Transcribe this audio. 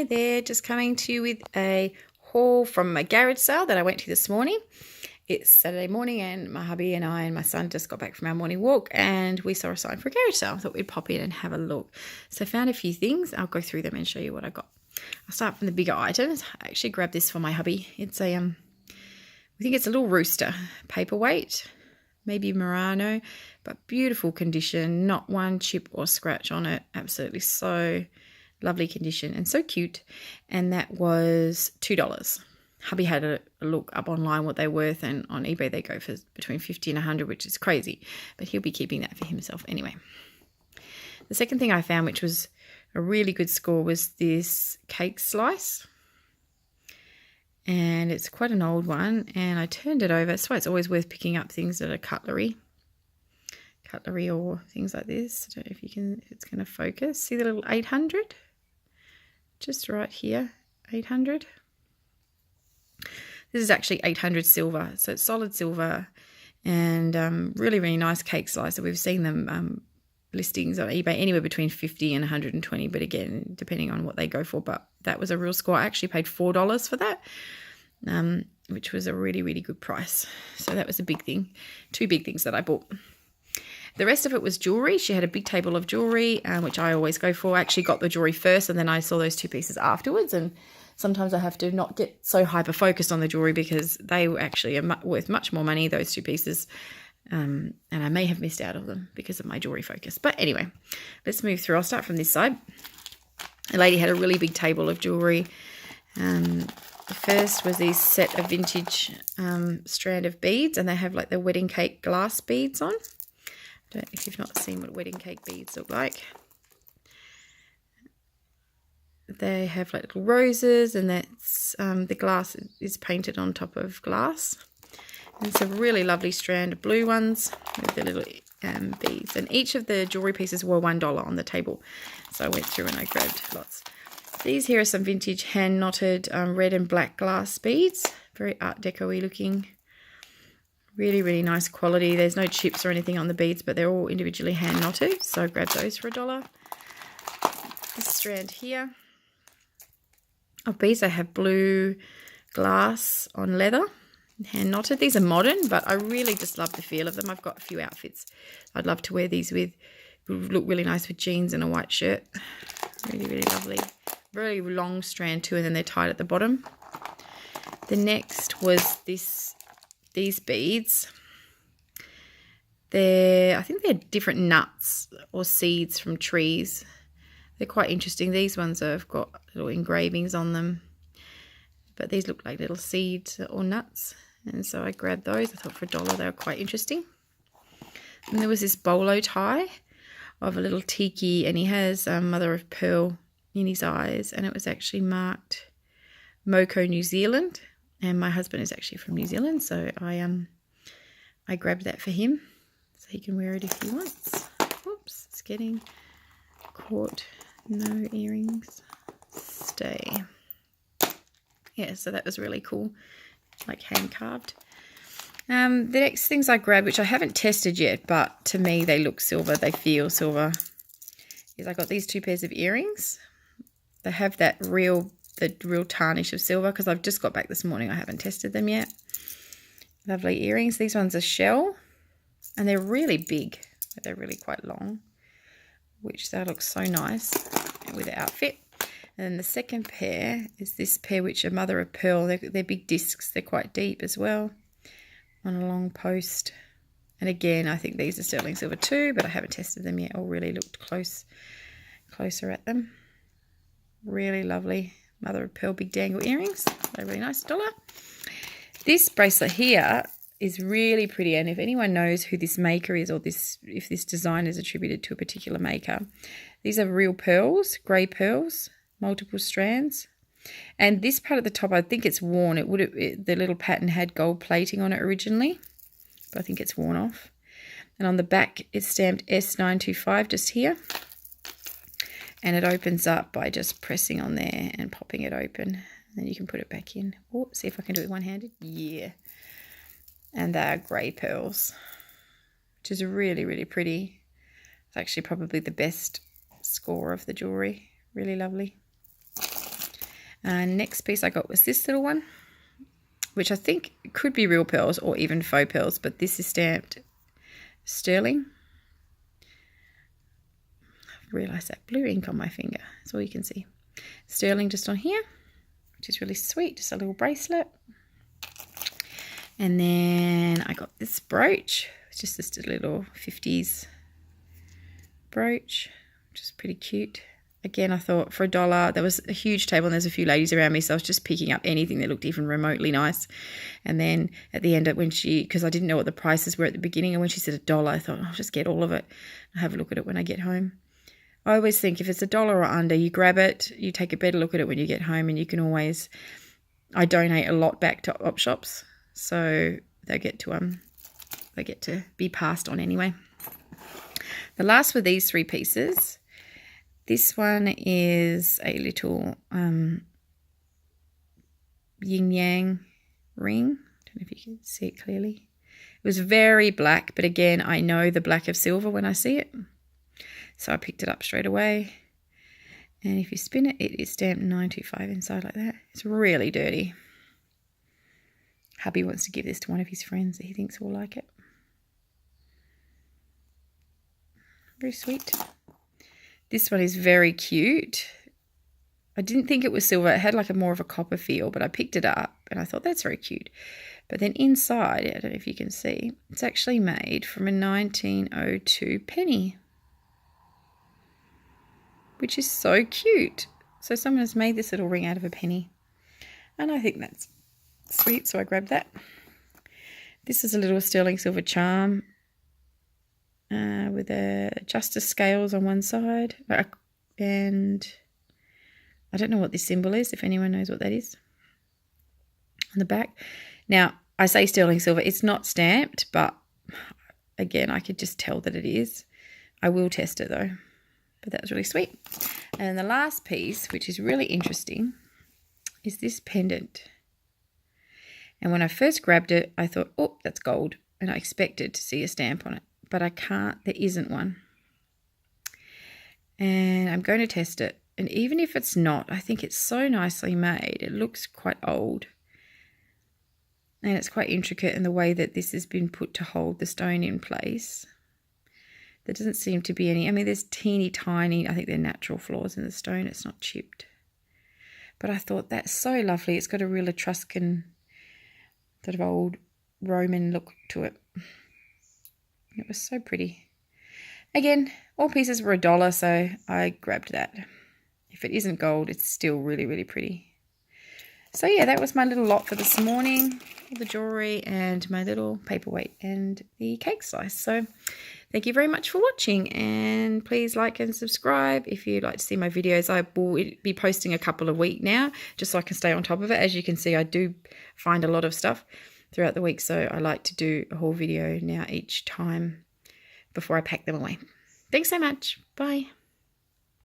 Hi there, just coming to you with a haul from my garage sale that I went to this morning. It's Saturday morning and my hubby and I and my son just got back from our morning walk and we saw a sign for a garage sale. I thought we'd pop in and have a look. So I found a few things. I'll go through them and show you what I got. I'll start from the bigger items. I actually grabbed this for my hubby. It's a, I think it's a little rooster, paperweight, maybe Murano, but beautiful condition, not one chip or scratch on it. Absolutely so lovely condition and so cute. And that was $2. Hubby had a look up online what they're worth, and on eBay they go for between 50 and 100, which is crazy, but he'll be keeping that for himself anyway. The second thing I found, which was a really good score, was this cake slice, and it's quite an old one, and I turned it over. That's why it's always worth picking up things that are cutlery or things like this. I don't know if you can, if it's going to focus. See the little 800 just right here, 800. This is actually 800 silver, so it's solid silver, and really nice cake slicer. We've seen them listings on eBay anywhere between 50 and 120, but again, depending on what they go for. But that was a real score. I actually paid $4 for that, which was a really good price. So that was a big thing. Two big things that I bought. The rest of it was jewellery. She had a big table of jewellery, which I always go for. I actually got the jewellery first, and then I saw those two pieces afterwards. And sometimes I have to not get so hyper-focused on the jewellery because they actually are worth much more money, those two pieces. And I may have missed out on them because of my jewellery focus. But anyway, let's move through. I'll start from this side. The lady had a really big table of jewellery. The first was this set of vintage strand of beads, and they have like the wedding cake glass beads on. I don't know if you've not seen what wedding cake beads look like. They have like little roses, and that's the glass is painted on top of glass. And it's a really lovely strand of blue ones with the little beads. And each of the jewellery pieces were $1 on the table. So I went through and I grabbed lots. These here are some vintage hand knotted red and black glass beads. Very Art Deco-y looking. Really nice quality. There's no chips or anything on the beads, but they're all individually hand knotted. So I grabbed those for $1. This strand here of beads, they have blue glass on leather, hand knotted. These are modern, but I really just love the feel of them. I've got a few outfits I'd love to wear these with. It would look really nice with jeans and a white shirt. Really lovely. Very long strand too, and then they're tied at the bottom. The next was these beads. I think they're different nuts or seeds from trees. They're quite interesting. These ones have got little engravings on them, but these look like little seeds or nuts, and so I grabbed those. I thought for $1 they were quite interesting. And there was this bolo tie of a little tiki, and he has mother of pearl in his eyes, and it was actually marked Moco, New Zealand, and my husband is actually from New Zealand, so I grabbed that for him so he can wear it if he wants. Oops, it's getting caught. No earrings. Stay. Yeah, so that was really cool, like hand carved. The next things I grabbed, which I haven't tested yet, but to me they look silver, they feel silver, is I got these two pairs of earrings. They have that real tarnish of silver because I've just got back this morning. I haven't tested them yet. Lovely earrings. These ones are shell, and they're really big, but they're really quite long, which that looks so nice with the outfit. And then the second pair is this pair, which are mother of pearl. They're big discs. They're quite deep as well on a long post. And again, I think these are sterling silver too, but I haven't tested them yet or really looked closer at them. Really lovely mother of pearl big dangle earrings. They're really nice. $1. This bracelet here is really pretty, and if anyone knows who this maker is, or if this design is attributed to a particular maker, these are real pearls, grey pearls, multiple strands. And this part at the top, I think it's worn. The little pattern had gold plating on it originally, but I think it's worn off. And on the back, it's stamped S925 just here. And it opens up by just pressing on there and popping it open. And then you can put it back in. Oh, see if I can do it one-handed. Yeah. And they are grey pearls, which is really pretty. It's actually probably the best score of the jewellery. Really lovely. Next piece I got was this little one, which I think could be real pearls or even faux pearls, but this is stamped sterling. I've realised that blue ink on my finger. That's all you can see. Sterling just on here, which is really sweet. Just a little bracelet. And then I got this brooch. It's just this little 50s brooch, which is pretty cute. Again, I thought for $1, there was a huge table and there's a few ladies around me, so I was just picking up anything that looked even remotely nice. And then at the end, because I didn't know what the prices were at the beginning, and when she said $1, I thought, I'll just get all of it. I'll have a look at it when I get home. I always think if it's $1 or under, you grab it, you take a better look at it when you get home, and you can always, I donate a lot back to op shops, so they get to be passed on anyway. The last were these 3 pieces. This one is a little yin-yang ring. I don't know if you can see it clearly. It was very black, but again, I know the black of silver when I see it. So I picked it up straight away. And if you spin it, it is stamped 925 inside like that. It's really dirty. Hubby wants to give this to one of his friends that he thinks will like it. Very sweet. This one is very cute. I didn't think it was silver. It had like a more of a copper feel, but I picked it up and I thought that's very cute. But then inside, I don't know if you can see, it's actually made from a 1902 penny, which is so cute. So someone has made this little ring out of a penny, and I think that's sweet, so I grabbed that. This is a little sterling silver charm with a justice scales on one side, and I don't know what this symbol is, if anyone knows what that is, on the back. Now, I say sterling silver, it's not stamped, but again, I could just tell that it is. I will test it though, but that was really sweet. And the last piece, which is really interesting, is this pendant. And when I first grabbed it, I thought, oh, that's gold, and I expected to see a stamp on it. But I can't, there isn't one. And I'm going to test it. And even if it's not, I think it's so nicely made. It looks quite old. And it's quite intricate in the way that this has been put to hold the stone in place. There doesn't seem to be any, I mean, there's teeny tiny, I think they're natural flaws in the stone. It's not chipped. But I thought that's so lovely. It's got a real Etruscan, sort of old Roman look to it. It was so pretty. Again, all pieces were $1, so I grabbed that. If it isn't gold, it's still really, really pretty. So yeah, that was my little lot for this morning. All the jewellery and my little paperweight and the cake slice. So thank you very much for watching, and please like and subscribe if you'd like to see my videos. I will be posting a couple a week now, just so I can stay on top of it. As you can see, I do find a lot of stuff throughout the week, so I like to do a whole video now each time before I pack them away. Thanks so much. Bye.